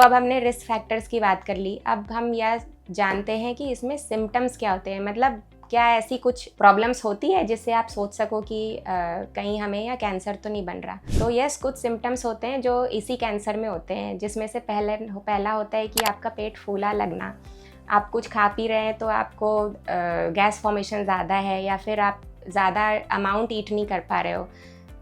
तो अब हमने रिस्क फैक्टर्स की बात कर ली। अब हम यह जानते हैं कि इसमें सिम्टम्स क्या होते हैं, मतलब क्या ऐसी कुछ प्रॉब्लम्स होती है जिससे आप सोच सको कि कहीं हमें या कैंसर तो नहीं बन रहा। तो यस, कुछ सिम्टम्स होते हैं जो इसी कैंसर में होते हैं, जिसमें से पहला होता है कि आपका पेट फूला लगना। आप कुछ खा पी रहे हैं तो आपको गैस फॉर्मेशन ज़्यादा है, या फिर आप ज़्यादा अमाउंट ईट नहीं कर पा रहे हो,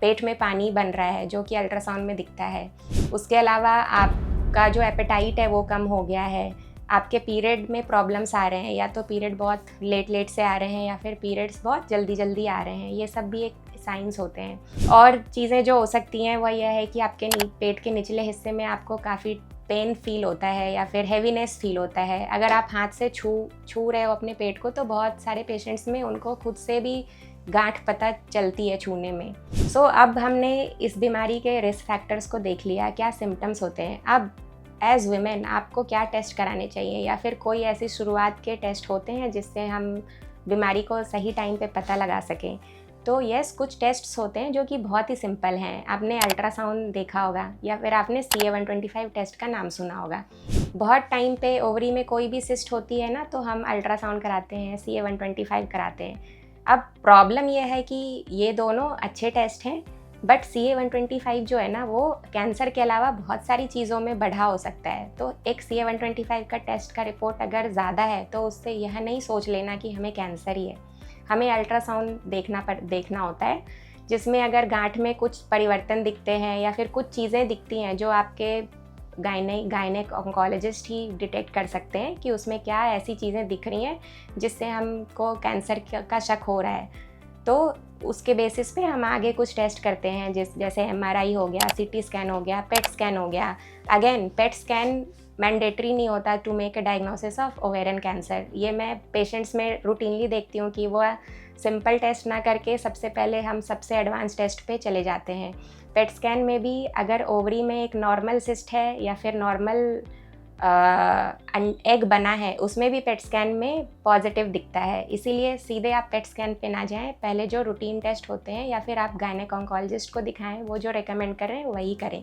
पेट में पानी बन रहा है जो कि अल्ट्रासाउंड में दिखता है। उसके अलावा आपका जो एपेटाइट है वो कम हो गया है, आपके पीरियड में प्रॉब्लम्स आ रहे हैं, या तो पीरियड बहुत लेट से आ रहे हैं या फिर पीरियड्स बहुत जल्दी आ रहे हैं, ये सब भी एक साइंस होते हैं। और चीज़ें जो हो सकती हैं वह यह है कि आपके पेट के निचले हिस्से में आपको काफ़ी पेन फील होता है या फिर हैवीनेस फील होता है। अगर आप हाथ से छू रहे हो अपने पेट को, तो बहुत सारे पेशेंट्स में उनको खुद से भी गांठ पता चलती है छूने में। सो अब हमने इस बीमारी के रिस्क फैक्टर्स को देख लिया, क्या सिम्टम्स होते हैं। अब एज़ वुमेन आपको क्या टेस्ट कराने चाहिए, या फिर कोई ऐसी शुरुआत के टेस्ट होते हैं जिससे हम बीमारी को सही टाइम पे पता लगा सकें। तो यस, कुछ टेस्ट्स होते हैं जो कि बहुत ही सिंपल हैं। आपने अल्ट्रासाउंड देखा होगा या फिर आपने CA-125 टेस्ट का नाम सुना होगा। बहुत टाइम पे ओवरी में कोई भी सिस्ट होती है ना, तो हम अल्ट्रासाउंड कराते हैं, CA-125 कराते हैं। अब प्रॉब्लम यह है कि ये दोनों अच्छे टेस्ट हैं, बट CA-125 जो है ना, वो कैंसर के अलावा बहुत सारी चीज़ों में बढ़ा हो सकता है। तो एक CA-125 का टेस्ट का रिपोर्ट अगर ज़्यादा है तो उससे यह नहीं सोच लेना कि हमें कैंसर ही है। हमें अल्ट्रासाउंड देखना होता है, जिसमें अगर गांठ में कुछ परिवर्तन दिखते हैं या फिर कुछ चीज़ें दिखती हैं जो आपके गायनेक ऑन्कोलॉजिस्ट ही डिटेक्ट कर सकते हैं कि उसमें क्या ऐसी चीज़ें दिख रही हैं जिससे हमको कैंसर का शक हो रहा है। तो उसके बेसिस पे हम आगे कुछ टेस्ट करते हैं, जैसे MRI हो गया, CT स्कैन हो गया, PET स्कैन हो गया। अगेन PET स्कैन मैंडेटरी नहीं होता to make a diagnosis of ovarian cancer. ये मैं पेशेंट्स में रूटीनली देखती हूँ कि वो सिंपल टेस्ट ना करके सबसे पहले हम सबसे एडवांस टेस्ट पे चले जाते हैं। PET स्कैन में भी अगर ओवरी में एक नॉर्मल सिस्ट है या फिर नॉर्मल एग बना है, उसमें भी PET स्कैन में पॉजिटिव दिखता है। इसीलिए सीधे आप PET स्कैन पे ना जाएं, पहले जो रूटीन टेस्ट होते हैं या फिर आप गायनेक ऑन्कोलॉजिस्ट को दिखाएं, वो जो रेकमेंड कर रहे हैं वही करें।